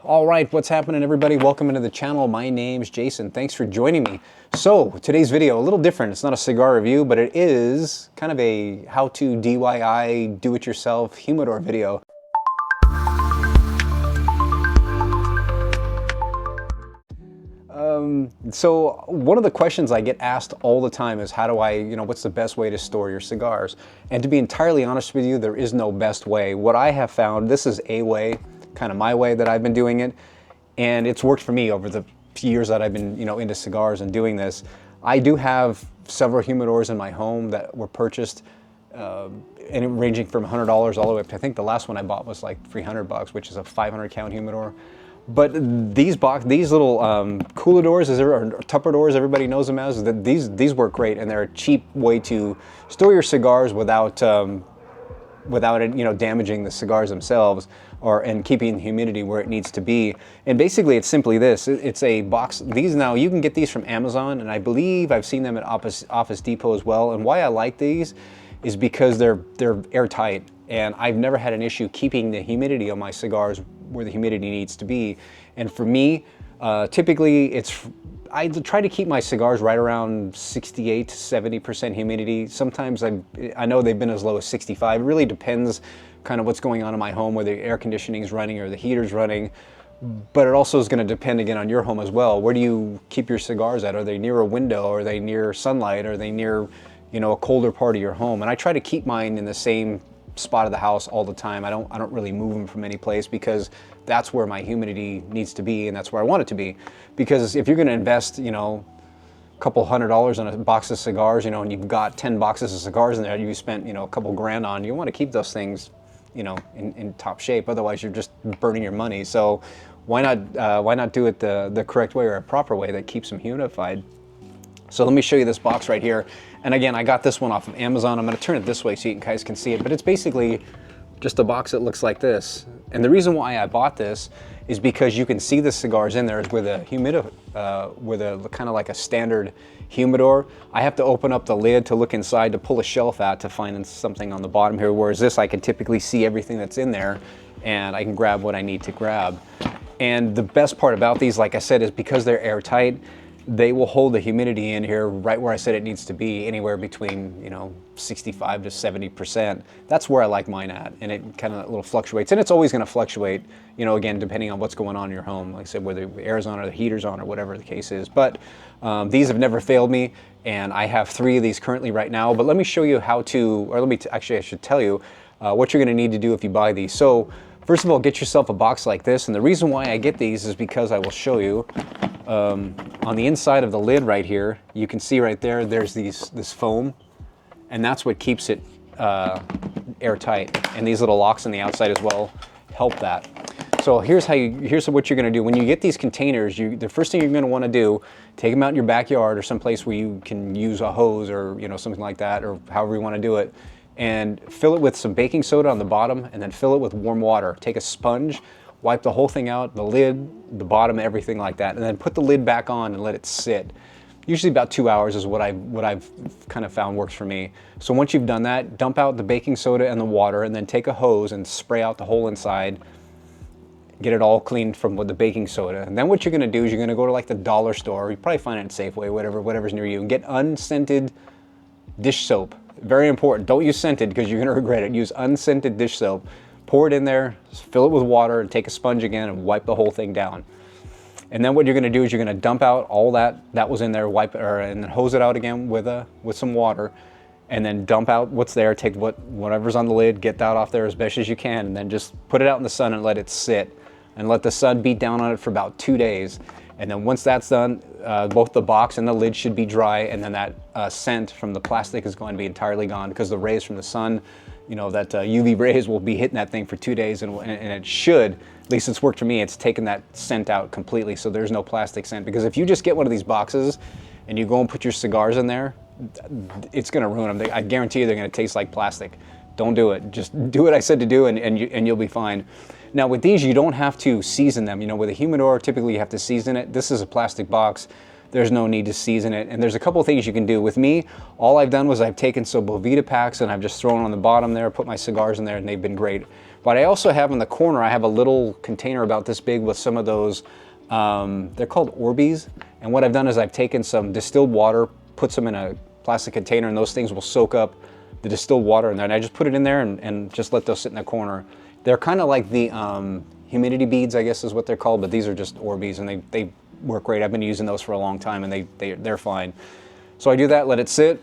All right, what's happening, everybody? Welcome into the channel. My name's Jason. Thanks for joining me. So today's video, a little different. It's not a cigar review, but it is kind of a how-to DIY, do-it-yourself humidor video. So one of the questions I get asked all the time is how do I, what's the best way to store your cigars? And to be entirely honest with you, there is no best way. What I have found, this is a way, kind of my way that I've been doing it, and it's worked for me over the years that I've been, into cigars and doing this. I do have several humidors in my home that were purchased, and ranging from $100 all the way up to, I think the last one I bought was like $300, which is a 500 count humidor. But these little cooladors, or Tupperdors, everybody knows them as, these work great, and they're a cheap way to store your cigars without it, damaging the cigars themselves, and keeping humidity where it needs to be. And basically, it's simply this: it's a box. These now you can get these from Amazon, and I believe I've seen them at Office Depot as well. And why I like these is because they're airtight, and I've never had an issue keeping the humidity on my cigars where the humidity needs to be. And for me, typically I try to keep my cigars right around 68 to 70% humidity. Sometimes I know they've been as low as 65. It really depends kind of what's going on in my home, whether the air conditioning is running or the heater's running. But it also is going to depend again on your home as well. Where do you keep your cigars at? Are they near a window? Are they near sunlight? Are they near, a colder part of your home? And I try to keep mine in the same spot of the house all the time. I don't really move them from any place, because that's where my humidity needs to be, and that's where I want it to be. Because if you're going to invest, a couple $100 on a box of cigars, and you've got 10 boxes of cigars in there you spent, a couple grand on, you want to keep those things, in top shape. Otherwise, you're just burning your money. So why not do it the correct way, or a proper way that keeps them humidified? So let me show you this box right here. And again, I got this one off of Amazon. I'm going to turn it this way so you guys can see it. But it's basically just a box that looks like this. And the reason why I bought this is because you can see the cigars in there with a kind of like a standard humidor. I have to open up the lid to look inside to pull a shelf out to find something on the bottom here. Whereas this, I can typically see everything that's in there, and I can grab what I need to grab. And the best part about these, like I said, is because they're airtight, they will hold the humidity in here right where I said it needs to be, anywhere between 65 to 70%. That's where I like mine at, and it kind of little fluctuates, and it's always going to fluctuate, again, depending on what's going on in your home. Like I said, whether the air's on or the heater's on or whatever the case is. But these have never failed me, and I have 3 of these currently right now. But let me show you how to, or actually I should tell you what you're going to need to do if you buy these. So first of all, get yourself a box like this, and the reason why I get these is because I will show you. On the inside of the lid right here, you can see right there, there's this foam, and that's what keeps it airtight. And these little locks on the outside as well help that. So here's what you're going to do. When you get these containers, the first thing you're going to want to do, take them out in your backyard or someplace where you can use a hose or something like that, or however you want to do it, and fill it with some baking soda on the bottom, and then fill it with warm water. Take a sponge, wipe the whole thing out, the lid, the bottom, everything like that, and then put the lid back on and let it sit. Usually about 2 hours is what I've kind of found works for me. So once you've done that, dump out the baking soda and the water, and then take a hose and spray out the whole inside. Get it all cleaned from with the baking soda. And then what you're gonna do is you're gonna go to like the dollar store, you probably find it at Safeway, whatever's near you, and get unscented dish soap. Very important, don't use scented because you're gonna regret it. Use unscented dish soap. Pour it in there, fill it with water, and take a sponge again and wipe the whole thing down. And then what you're going to do is you're going to dump out all that was in there, wipe it, and then hose it out again with some water, and then dump out what's there. Take whatever's on the lid, get that off there as best as you can, and then just put it out in the sun and let it sit, and let the sun beat down on it for about 2 days. And then once that's done, both the box and the lid should be dry, and then that scent from the plastic is going to be entirely gone, because the rays from the sun, that UV rays will be hitting that thing for 2 days, and it should, at least it's worked for me, it's taken that scent out completely, so there's no plastic scent. Because if you just get one of these boxes and you go and put your cigars in there, it's going to ruin them. I guarantee you they're going to taste like plastic. Don't do it. Just do what I said to do, and you'll be fine. Now with these, you don't have to season them. With a humidor, typically you have to season it. This is a plastic box. There's no need to season it. And there's a couple of things you can do. With me, all I've done was I've taken some Bovita packs and I've just thrown on the bottom there, put my cigars in there, and they've been great. But I also have in the corner, I have a little container about this big with some of those, they're called Orbeez. And what I've done is I've taken some distilled water, put some in a plastic container, and those things will soak up the distilled water in there. And I just put it in there and just let those sit in the corner. They're kind of like the humidity beads, I guess is what they're called, but these are just Orbeez, and they work great. I've been using those for a long time, and they're fine. So I do that, let it sit,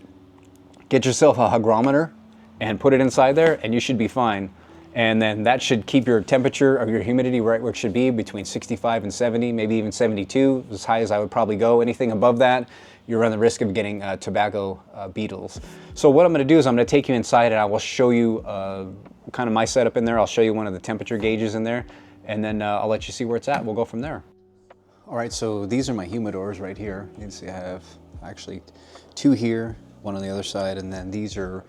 get yourself a hygrometer, and put it inside there, and you should be fine. And then that should keep your temperature of your humidity right where it should be, between 65 and 70, maybe even 72, as high as I would probably go. Anything above that, you run the risk of getting tobacco beetles. So what I'm gonna do is I'm gonna take you inside and I will show you kind of my setup in there. I'll show you one of the temperature gauges in there, and then I'll let you see where it's at. We'll go from there. All right, so these are my humidors right here. You can see I have actually 2 here, 1 on the other side, and then these are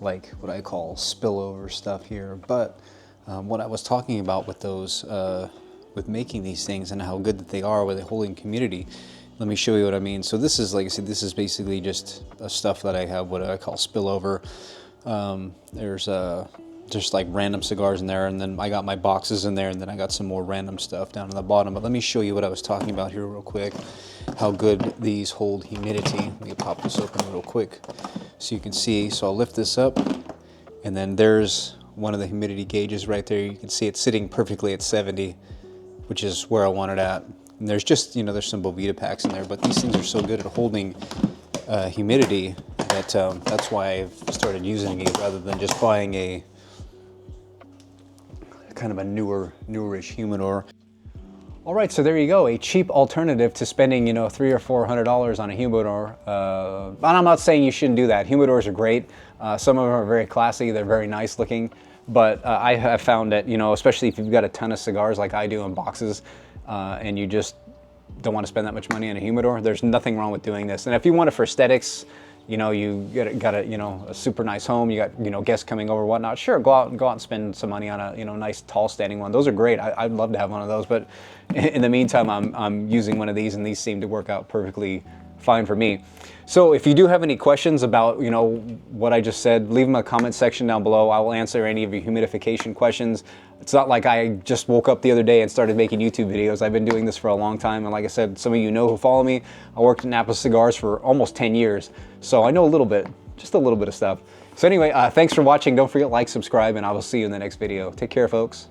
like what I call spillover stuff here. But what I was talking about with those, with making these things and how good that they are with holding humidity, let me show you what I mean. So this is, like I said, this is basically just stuff that I have, what I call spillover. There's just like random cigars in there, and then I got my boxes in there, and then I got some more random stuff down at the bottom. But let me show you what I was talking about here real quick, how good these hold humidity. Let me pop this open real quick so you can see. So I'll lift this up, and then there's one of the humidity gauges right there. You can see it's sitting perfectly at 70, which is where I want it at. And there's just, you know, there's some Bovita packs in there, but these things are so good at holding humidity that that's why I've started using it rather than just buying a kind of a newerish humidor. All right, so there you go, a cheap alternative to spending, you know, $300 or $400 on a humidor. And I'm not saying you shouldn't do that. Humidors are great. Some of them are very classy. They're very nice looking. But I have found that, you know, especially if you've got a ton of cigars like I do in boxes, and you just don't want to spend that much money on a humidor, there's nothing wrong with doing this. And if you want it for aesthetics, you know, you got a, you know, a super nice home, you got, you know, guests coming over, whatnot, sure, go out and spend some money on a, you know, nice tall standing one. Those are great. I'd love to have one of those, but in the meantime, I'm using one of these, and these seem to work out perfectly fine for me. So if you do have any questions about, you know, what I just said, leave them in the comment section down below. I will answer any of your humidification questions. It's not like I just woke up the other day and started making YouTube videos. I've been doing this for a long time, and like I said, some of you know who follow me, I worked at Napa Cigars for almost 10 years, so I know a little bit, just a little bit of stuff. So anyway, thanks for watching. Don't forget to like, subscribe, and I will see you in the next video. Take care, folks.